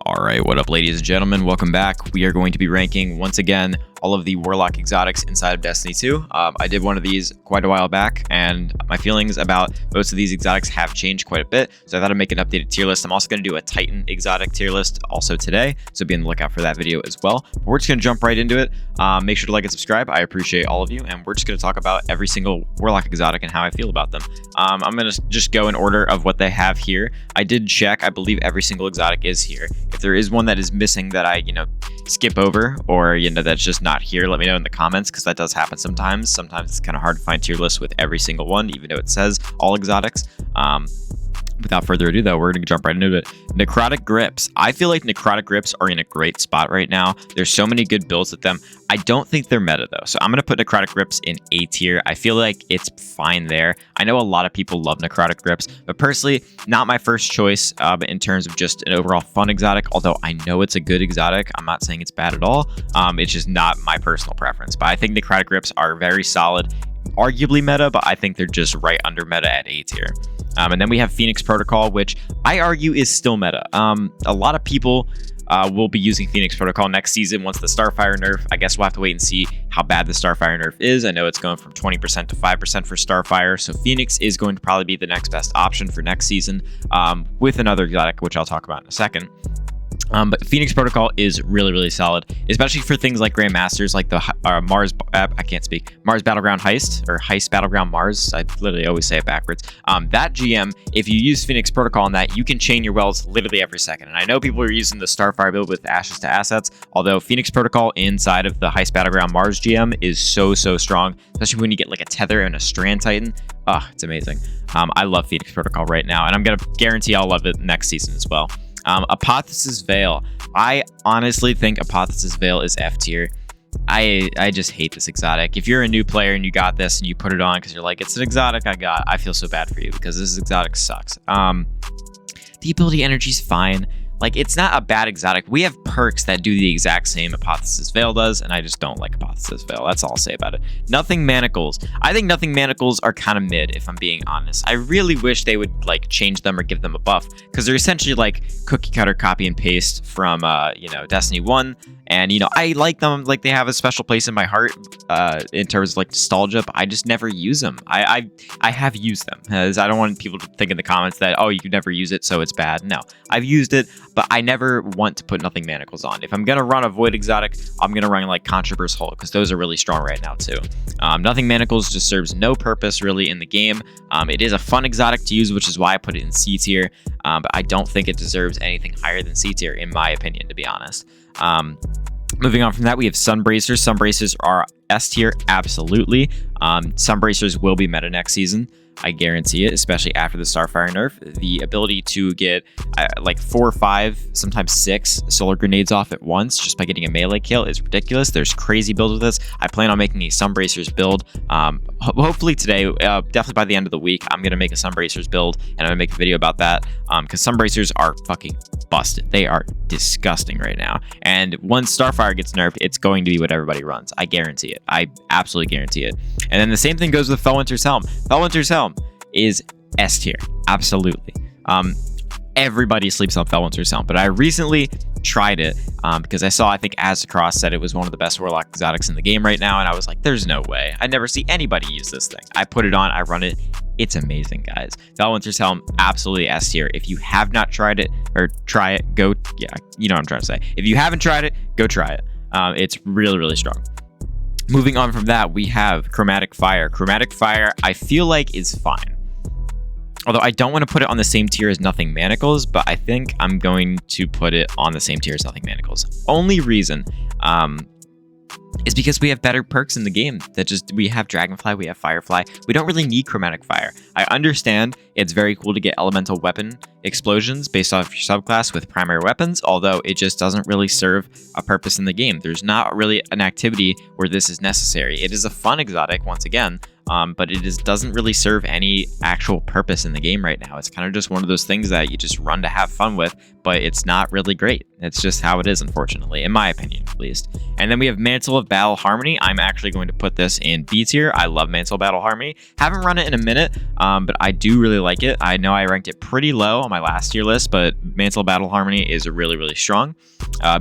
Alright, what up ladies and gentlemen, welcome back. We are going to be ranking, once again, all of the Warlock exotics inside of Destiny 2. I did one of these quite a while back, and my feelings about most of these exotics have changed quite a bit, so I thought I'd make an updated tier list. I'm also going to do a Titan exotic tier list also today, so be on the lookout for that video as well. But we're just going to jump right into it. Make sure to like and subscribe. I appreciate all of you, and we're just going to talk about every single Warlock exotic and how I feel about them. I'm going to just go in order of what they have here. I did check. I believe every single exotic is here. If there is one that is missing that I, skip over, or, that's just not here, let me know in the comments, because that does happen sometimes. Sometimes it's kind of hard to find tier lists with every single one, even though it says all exotics. Without further ado, though, we're going to jump right into it. Necrotic grips. I feel like necrotic grips are in a great spot right now. There's so many good builds with them. I don't think they're meta, though. So I'm going to put necrotic grips in A tier. I feel like it's fine there. I know a lot of people love necrotic grips, but personally, not my first choice in terms of just an overall fun exotic, although I know it's a good exotic. I'm not saying it's bad at all. It's just not my personal preference. But I think necrotic grips are very solid. Arguably meta, but I think they're just right under meta at A tier. And then we have Phoenix Protocol, which I argue is still meta. A lot of people will be using Phoenix Protocol next season once the Starfire nerf. I guess we'll have to wait and see how bad the Starfire nerf is. I know it's going from 20% to 5% for Starfire, so Phoenix is going to probably be the next best option for next season, with another exotic, which I'll talk about in a second. But Phoenix Protocol is really, really solid, especially for things like Grandmasters, like the Mars Battleground Heist, or Heist Battleground Mars. I literally always say it backwards. That GM, if you use Phoenix Protocol on that, you can chain your wells literally every second. And I know people are using the Starfire build with Ashes to Assets, although Phoenix Protocol inside of the Heist Battleground Mars GM is so strong, especially when you get like a Tether and a Strand Titan. It's amazing. I love Phoenix Protocol right now, and I'm going to guarantee I'll love it next season as well. Apothesis Veil. I honestly think Apothesis Veil is F tier. I just hate this exotic. If you're a new player and you got this and you put it on because you're like, it's an exotic I feel so bad for you because this exotic sucks. The ability energy is fine. Like, it's not a bad exotic. We have perks that do the exact same Apothesis Veil does, and I just don't like Apothesis Veil. That's all I'll say about it. Nothing Manacles. I think Nothing Manacles are kind of mid, if I'm being honest. I really wish they would, change them or give them a buff, because they're essentially, cookie cutter copy and paste from, Destiny 1. And, I like them, they have a special place in my heart in terms of, nostalgia, but I just never use them. I have used them, as I don't want people to think in the comments that, oh, you could never use it, so it's bad. No, I've used it, but I never want to put Nothing Manacles on. If I'm going to run a Void exotic, I'm going to run, Controverse Hull, because those are really strong right now, too. Nothing Manacles just serves no purpose, really, in the game. It is a fun exotic to use, which is why I put it in C tier, but I don't think it deserves anything higher than C tier, in my opinion, to be honest. Moving on from that, we have Sunbracers. Sunbracers are S tier, absolutely. Sunbracers will be meta next season. I guarantee it, especially after the Starfire nerf. The ability to get 4 or 5, sometimes 6 solar grenades off at once just by getting a melee kill is ridiculous. There's crazy builds with this. I plan on making a Sunbracers build. Hopefully today, definitely by the end of the week, I'm going to make a Sunbracers build, and I'm going to make a video about that, because Sunbracers are fucking busted. They are disgusting right now. And once Starfire gets nerfed, it's going to be what everybody runs. I guarantee it. I absolutely guarantee it. And then the same thing goes with Felwinter's Helm. Felwinter's Helm is S tier, absolutely. Everybody sleeps on Felwinter's Helm, but I recently tried it because I saw, I think Astrocyte said it was one of the best Warlock exotics in the game right now, and I was like, there's no way. I never see anybody use this thing. I put it on, I run it. It's amazing, guys. Felwinter's Helm, absolutely S tier. If you have not tried it, or try it, you know what I'm trying to say. If you haven't tried it, go try it. It's really, really strong. Moving on from that, we have Chromatic Fire. Chromatic Fire, I feel like is fine. Although I don't want to put it on the same tier as Nothing Manacles, but I think I'm going to put it on the same tier as Nothing Manacles. Only reason is because we have better perks in the game. We have Dragonfly, we have Firefly. We don't really need Chromatic Fire. I understand it's very cool to get elemental weapon explosions based off your subclass with primary weapons, although it just doesn't really serve a purpose in the game. There's not really an activity where this is necessary. It is a fun exotic, once again, but it doesn't really serve any actual purpose in the game right now. It's kind of just one of those things that you just run to have fun with, but it's not really great. It's just how it is, unfortunately, in my opinion, at least. And then we have Mantle of Battle Harmony. I'm actually going to put this in B tier. I love Mantle of Battle Harmony. Haven't run it in a minute, but I do really like it. I know I ranked it pretty low on my last tier list, but Mantle of Battle Harmony is really, really strong.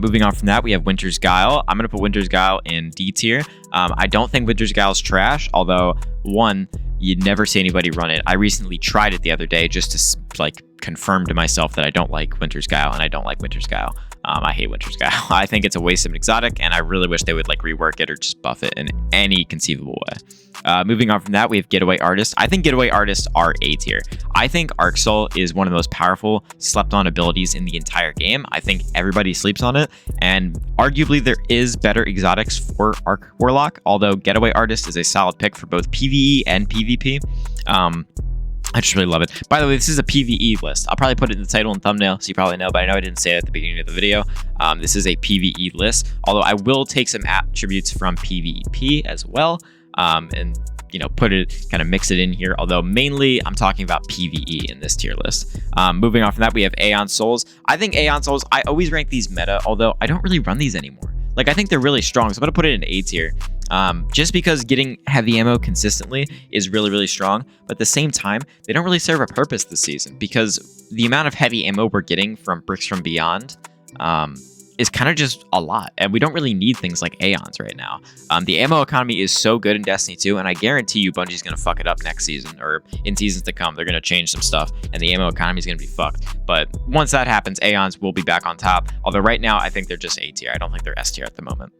Moving on from that, we have Winter's Guile. I'm going to put Winter's Guile in D tier. I don't think Winter's Guile is trash, although, one, you'd never see anybody run it. I recently tried it the other day just to like confirm to myself that I don't like Winter's Guile, and I don't like Winter's Guile. I hate Winter's Guile. I think it's a waste of an exotic, and I really wish they would like rework it or just buff it in any conceivable way. Moving on from that, we have Getaway Artist. I think Getaway Artists are A tier. I think Arc Soul is one of the most powerful slept-on abilities in the entire game. I think everybody sleeps on it, and arguably there is better exotics for Arc Warlock, although Getaway Artist is a solid pick for both PvE and PvP. I just really love it. By the way, this is a PvE list. I'll probably put it in the title and thumbnail, so you probably know, but I know I didn't say it at the beginning of the video. This is a PvE list, although I will take some attributes from PvP as well, and you know, put it, kind of mix it in here, although mainly I'm talking about PvE in this tier list. Moving on from that, we have Aeon Souls. I think Aeon Souls, I always rank these meta, although I don't really run these anymore. Like, I think they're really strong, so I'm going to put it in A tier. Just because getting heavy ammo consistently is really, really strong, but at the same time, they don't really serve a purpose this season, because the amount of heavy ammo we're getting from Bricks from Beyond is kind of just a lot, and we don't really need things like Aeons right now. The ammo economy is so good in Destiny 2, and I guarantee you Bungie's going to fuck it up next season, or in seasons to come. They're going to change some stuff, and the ammo economy is going to be fucked. But once that happens, Aeons will be back on top, although right now I think they're just A tier. I don't think they're S tier at the moment.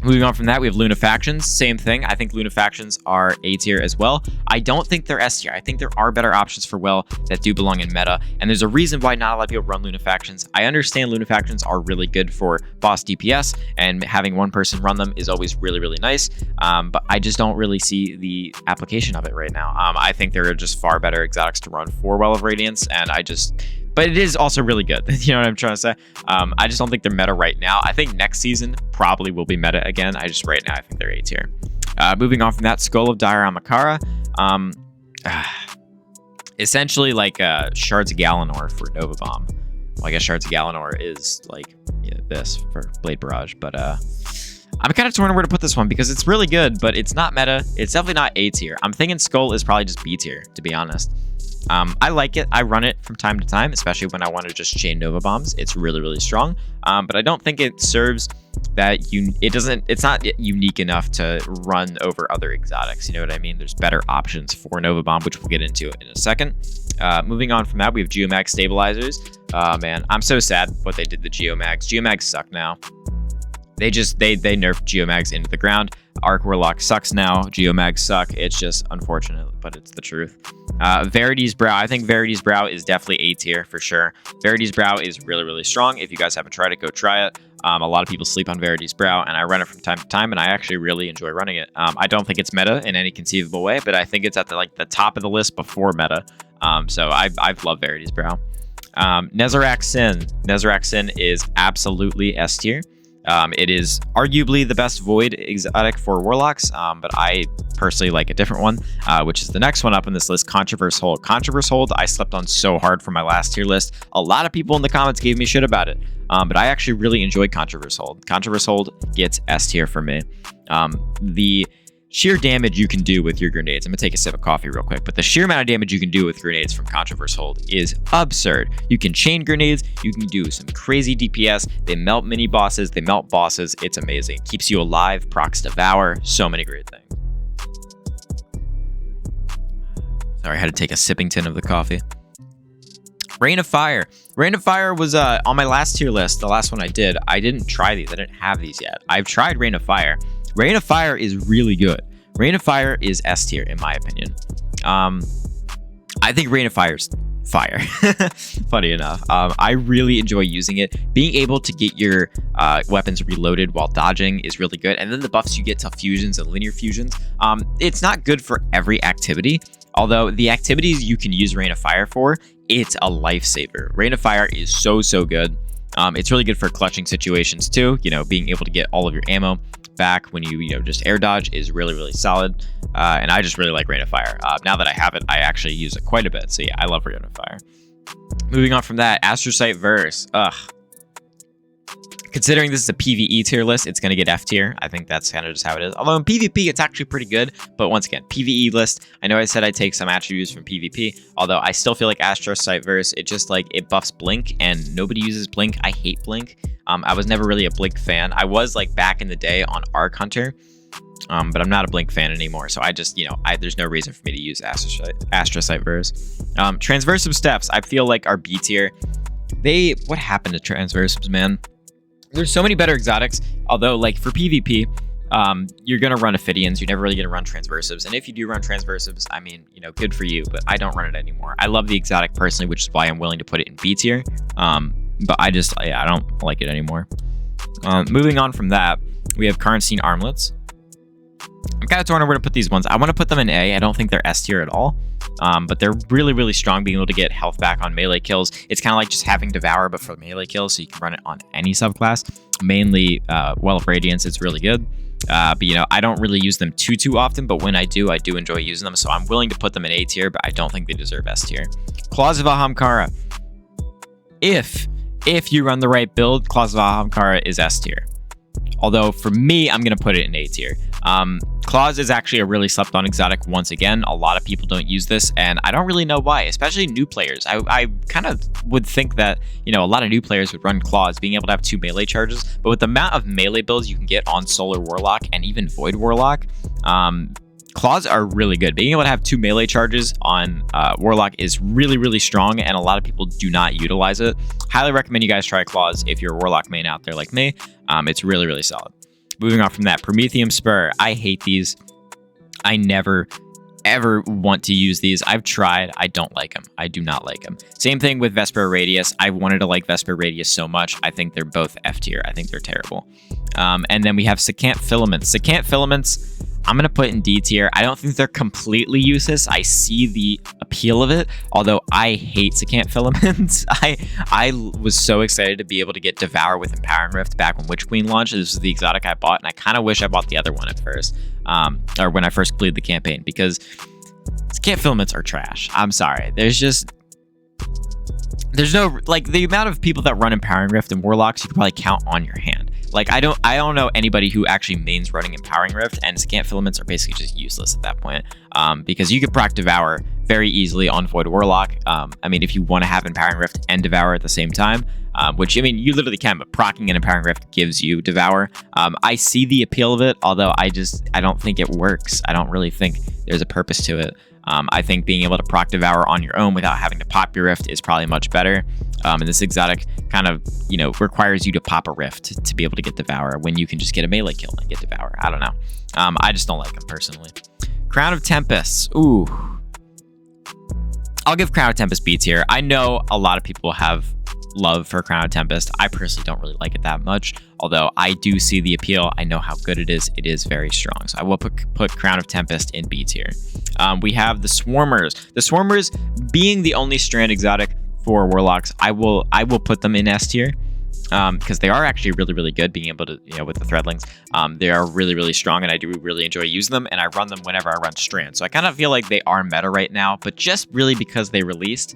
Moving on from that, we have Lunafactions. Same thing. I think Lunafactions are A tier as well. I don't think they're S tier. I think there are better options for Well that do belong in meta, and there's a reason why not a lot of people run Lunafactions. I understand Lunafactions are really good for boss DPS, and having one person run them is always really, really nice, but I just don't really see the application of it right now. I think there are just far better exotics to run for Well of Radiance, and but it is also really good. You know what I'm trying to say? I just don't think they're meta right now. I think next season probably will be meta again. Right now, I think they're A tier. Moving on from that, Skull of Dire Ahamkara. Essentially like Shards of Galanor for Nova Bomb. Well, I guess Shards of Galanor is like this for Blade Barrage, but I'm kind of torn where to put this one because it's really good, but it's not meta. It's definitely not A tier. I'm thinking Skull is probably just B tier, to be honest. I like it. I run it from time to time, especially when I want to just chain Nova Bombs. It's really, really strong, but I don't think it serves that it's not unique enough to run over other exotics. You know what I mean? There's better options for Nova Bomb, which we'll get into in a second. Moving on from that, we have Geomags Stabilizers. Man, I'm so sad what they did to Geomags. Geomags suck now. They nerfed Geomags into the ground. Arc Warlock sucks now. Geomags suck. It's just unfortunate, but it's the truth. Verity's Brow. I think Verity's Brow is definitely A tier for sure. Verity's Brow is really, really strong. If you guys haven't tried it, go try it. A lot of people sleep on Verity's Brow, and I run it from time to time, and I actually really enjoy running it. I don't think it's meta in any conceivable way, but I think it's at the top of the list before meta. So I've loved Verity's Brow. Nezarec Sin. Nezarec Sin is absolutely S tier. It is arguably the best Void exotic for Warlocks, but I personally like a different one, which is the next one up on this list, Controverse Hold. Controverse Hold, I slept on so hard for my last tier list. A lot of people in the comments gave me shit about it, but I actually really enjoyed Controverse Hold. Controverse Hold gets S tier for me. The sheer damage you can do with your grenades. I'm gonna take a sip of coffee real quick, but the sheer amount of damage you can do with grenades from Controverse Hold is absurd. You can chain grenades, you can do some crazy DPS, they melt mini bosses, they melt bosses, it's amazing. Keeps you alive, procs Devour, so many great things. Sorry, I had to take a sipping tin of the coffee. Rain of Fire. Rain of Fire was on my last tier list, the last one I did. I didn't try these, I didn't have these yet. I've tried Rain of Fire. Rain of Fire is really good. Rain of Fire is S tier, in my opinion. I think Rain of Fire's fire. Funny enough. I really enjoy using it. Being able to get your weapons reloaded while dodging is really good. And then the buffs you get to fusions and linear fusions. It's not good for every activity, although the activities you can use Rain of Fire for, it's a lifesaver. Rain of Fire is so good. It's really good for clutching situations too. You know, being able to get all of your ammo back when you just air dodge is really solid. and I just really like Rain of Fire. Now that I have it, I actually use it quite a bit. So yeah, I love Rain of Fire. Moving on from that, Astrocyte Verse. Considering this is a PvE tier list, it's going to get F tier. I think that's kind of just how it is. Although in PvP, it's actually pretty good. But once again, PvE list, I know I said I'd take some attributes from PvP. Although I still feel like Astrocyte Verse, it just like, it buffs Blink and nobody uses Blink. I hate Blink. I was never really a Blink fan. I was like back in the day on Arc Hunter. But I'm not a Blink fan anymore. So I just, there's no reason for me to use Astrocyte Verse. Transversive Steps, I feel like are B tier. What happened to Transversives, man? There's so many better exotics, although like for PvP, you're going to run Ophidians. You're never really going to run Transversives. And if you do run Transversives, I mean, good for you, but I don't run it anymore. I love the exotic personally, which is why I'm willing to put it in B tier. But I don't like it anymore. Moving on from that, we have Karnstein Armlets. I'm kind of torn on where to put these ones. I want to put them in A. I don't think they're S tier at all. But they're really, really strong, being able to get health back on melee kills. It's kind of like just having Devour, but for melee kills, so you can run it on any subclass. Mainly, Well of Radiance, it's really good. But, I don't really use them too often, but when I do enjoy using them. So I'm willing to put them in A tier, but I don't think they deserve S tier. Claws of Ahamkara. If you run the right build, Claws of Ahamkara is S tier. Although for me, I'm going to put it in A tier. Claws is actually a really slept on exotic once again. A lot of people don't use this, and I don't really know why, especially new players. I kind of would think that, a lot of new players would run Claws, being able to have 2 melee charges. But with the amount of melee builds you can get on Solar Warlock and even Void Warlock, Claws are really good. Being able to have 2 melee charges on Warlock is really, really strong, and a lot of people do not utilize it. Highly recommend you guys try Claws if you're a Warlock main out there like me. It's really, really solid. Moving on from that, Prometheum Spur. I hate these. I never, ever want to use these. I've tried. I don't like them. I do not like them. Same thing with Vesper Radius. I wanted to like Vesper Radius so much. I think they're both F tier. I think they're terrible. And then we have Secant Filaments. Secant Filaments, I'm going to put in D tier. I don't think they're completely useless. I see the appeal of it, although I hate Secant Filaments. I was so excited to be able to get Devour with Empowering Rift back when Witch Queen launched. This was the exotic I bought, and I kind of wish I bought the other one at first, or when I first completed the campaign, because Secant Filaments are trash. I'm sorry. There's no, like, the amount of people that run Empowering Rift and Warlocks, you can probably count on your hand. Like, I don't know anybody who actually mains running Empowering Rift, and Secant Filaments are basically just useless at that point, because you could proc Devour very easily on Void Warlock. I mean, if you want to have Empowering Rift and Devour at the same time, which, I mean, you literally can, but proccing an Empowering Rift gives you Devour. I see the appeal of it, although I don't think it works. I don't really think there's a purpose to it. I think being able to proc Devour on your own without having to pop your Rift is probably much better. And this exotic kind of, requires you to pop a Rift to be able to get Devour when you can just get a melee kill and get Devour. I don't know. I just don't like them personally. Crown of Tempests. Ooh. I'll give Crown of Tempest B tier. I know a lot of people have love for Crown of Tempest. I personally don't really like it that much, although I do see the appeal. I know how good it is. It is very strong. So I will put Crown of Tempest in B tier. We have the Swarmers. The Swarmers being the only strand exotic for Warlocks, I will put them in S tier. Because they are actually really, really good, being able to, with the Threadlings. They are really, really strong, and I do really enjoy using them, and I run them whenever I run Strand. So I kind of feel like they are meta right now, but just really because they released.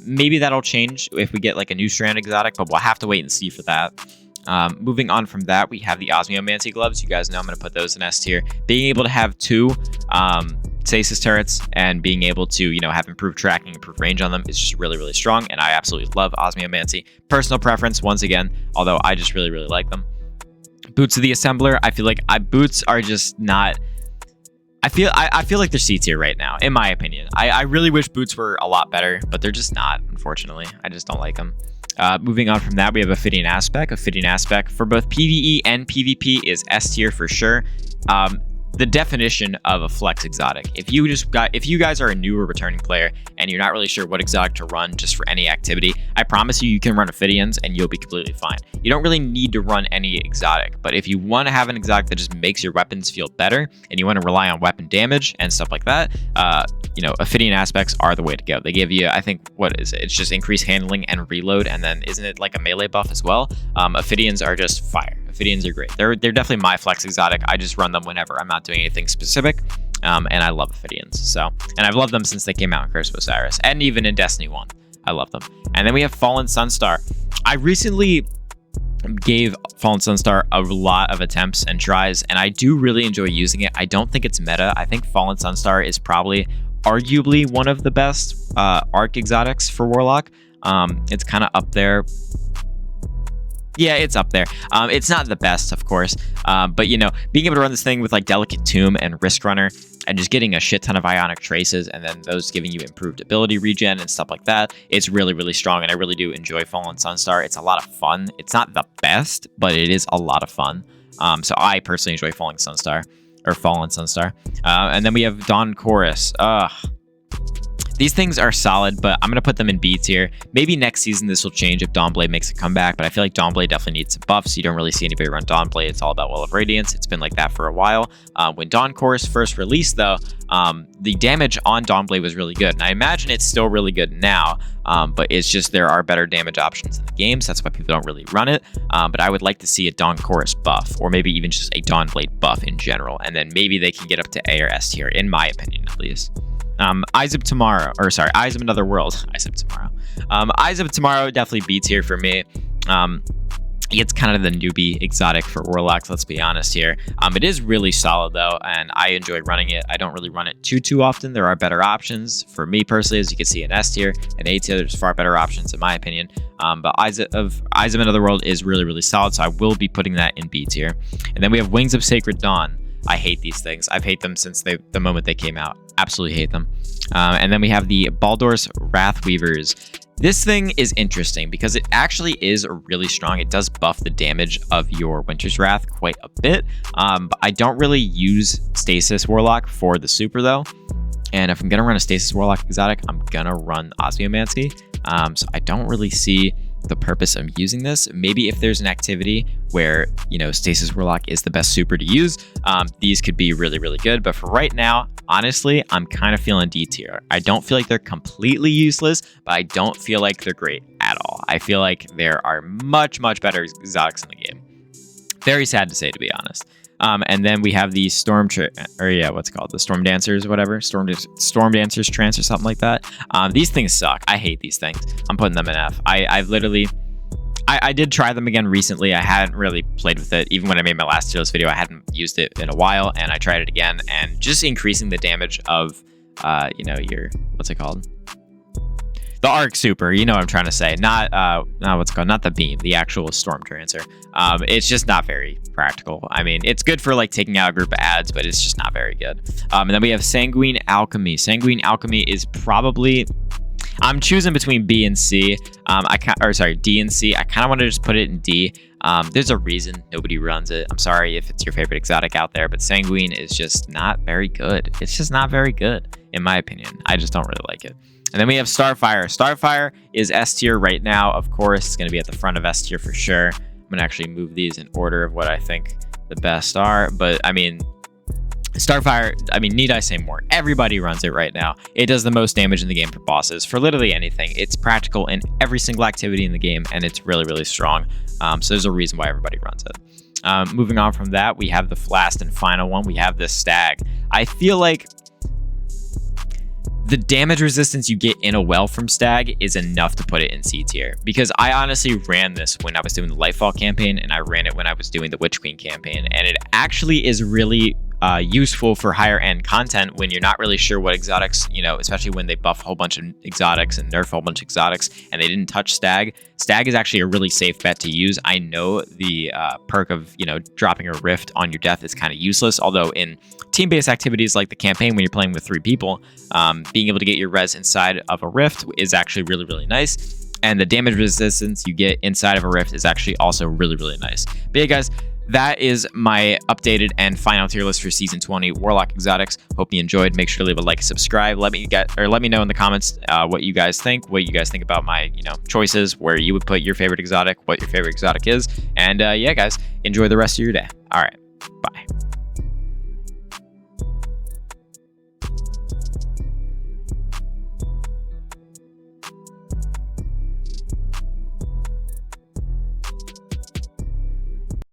Maybe that'll change if we get like a new Strand exotic, but we'll have to wait and see for that. Moving on from that, we have the Osmiomancy gloves. You guys know I'm going to put those in S tier. Being able to have 2 stasis turrets and being able to, have improved tracking, improved range on them is just really, really strong. And I absolutely love Osmiomancy. Personal preference, once again, although I just really, really like them. Boots of the Assembler. I feel like boots are just not. I feel like they're C tier right now, in my opinion. I really wish boots were a lot better, but they're just not, unfortunately. I just don't like them. Moving on from that, we have Ophidian Aspect. Ophidian Aspect for both PvE and PvP is S tier for sure. The definition of a flex exotic. If you guys are a new or returning player and you're not really sure what exotic to run just for any activity, I promise you can run Ophidians and you'll be completely fine. You don't really need to run any exotic, but if you want to have an exotic that just makes your weapons feel better and you want to rely on weapon damage and stuff like that, Ophidian Aspects are the way to go. They give you, I think, what is it? It's just increased handling and reload, and then isn't it like a melee buff as well? Ophidians are just fire. Ophidians are great. They're definitely my flex exotic. I just run them whenever I'm not doing anything specific. And I love Ophidians. So, and I've loved them since they came out in Curse of Osiris, and even in Destiny 1. I love them. And then we have Fallen Sunstar. I recently gave Fallen Sunstar a lot of attempts and tries, and I do really enjoy using it. I don't think it's meta. I think Fallen Sunstar is probably arguably one of the best arc exotics for Warlock. It's kind of up there. Yeah, it's up there. It's not the best, of course, but you know, being able to run this thing with like Delicate Tomb and Risk Runner and just getting a shit ton of Ionic Traces and then those giving you improved ability regen and stuff like that, it's really, really strong, and I really do enjoy Fallen Sunstar. It's a lot of fun. It's not the best, but it is a lot of fun. So I personally enjoy Fallen Sunstar. And then we have Dawn Chorus. These things are solid, but I'm going to put them in B tier. Maybe next season this will change if Dawnblade makes a comeback, but I feel like Dawnblade definitely needs some buffs. You don't really see anybody run Dawnblade. It's all about Well of Radiance. It's been like that for a while. When Dawn Chorus first released, though, the damage on Dawnblade was really good. And I imagine it's still really good now, but it's just there are better damage options in the game, so that's why people don't really run it. But I would like to see a Dawn Chorus buff, or maybe even just a Dawnblade buff in general, and then maybe they can get up to A or S tier, in my opinion, at least. Eyes of Tomorrow, or sorry, Eyes of Another World. Eyes of Tomorrow. Eyes of Tomorrow, definitely B tier for me. It's kind of the newbie exotic for Warlocks, let's be honest here. It is really solid though, and I enjoy running it. I don't really run it too often. There are better options for me personally, as you can see in S tier and A tier. There's far better options in my opinion. But Eyes of Another World is really, really solid, so I will be putting that in B tier. And then we have Wings of Sacred Dawn. I hate these things. I've hated them since the moment they came out. Absolutely hate them. And then we have the Baldor's Wrathweavers. This thing is interesting because it actually is really strong. It does buff the damage of your Winter's Wrath quite a bit. But I don't really use Stasis Warlock for the super though. And if I'm going to run a Stasis Warlock exotic, I'm going to run Osmiomancy. So I don't really see the purpose of using this. Maybe if there's an activity where, you know, Stasis Warlock is the best super to use, these could be really, really good. But for right now, honestly, I'm kind of feeling D tier. I don't feel like they're completely useless, but I don't feel like they're great at all. I feel like there are much, much better exotics in the game. Very sad to say, to be honest. And then we have the the Storm Dancers, whatever, Storm Dancers Trance or something like that. These things suck. I hate these things. I'm putting them in F. I did try them again recently. I hadn't really played with it. Even when I made my last Tierlist video, I hadn't used it in a while, and I tried it again, and just increasing the damage of, you know, your, what's it called? The Arc Super, you know what I'm trying to say. Not the beam, the actual Storm Dancer. It's just not very practical. I mean, it's good for like taking out a group of ads, but it's just not very good. And then we have Sanguine Alchemy. Sanguine Alchemy is probably, I'm choosing between B and C. D and C. I kind of want to just put it in D. There's a reason nobody runs it. I'm sorry if it's your favorite exotic out there, but Sanguine is just not very good. It's just not very good, in my opinion. I just don't really like it. And then we have Starfire. Starfire is S tier right now. Of course, it's going to be at the front of S tier for sure. I'm going to actually move these in order of what I think the best are. But I mean, Starfire, I mean, need I say more? Everybody runs it right now. It does the most damage in the game for bosses, for literally anything. It's practical in every single activity in the game, and it's really, really strong. So there's a reason why everybody runs it. Moving on from that, we have the last and final one. We have the Stag. I feel like the damage resistance you get in a well from Stag is enough to put it in C tier, because I honestly ran this when I was doing the Lightfall campaign, and I ran it when I was doing the Witch Queen campaign, and it actually is really useful for higher end content when you're not really sure what exotics, you know, especially when they buff a whole bunch of exotics and nerf a whole bunch of exotics and they didn't touch Stag. Stag is actually a really safe bet to use. I know the perk of, you know, dropping a rift on your death is kind of useless, although in team-based activities like the campaign when you're playing with 3 people, being able to get your res inside of a rift is actually really, really nice. And the damage resistance you get inside of a rift is actually also really, really nice. But yeah, guys, that is my updated and final tier list for season 20 Warlock exotics. Hope you enjoyed. Make sure to leave a like, subscribe. Let me know in the comments what you guys think about my, you know, choices, where you would put your favorite exotic, what your favorite exotic is. And yeah, guys, enjoy the rest of your day. All right.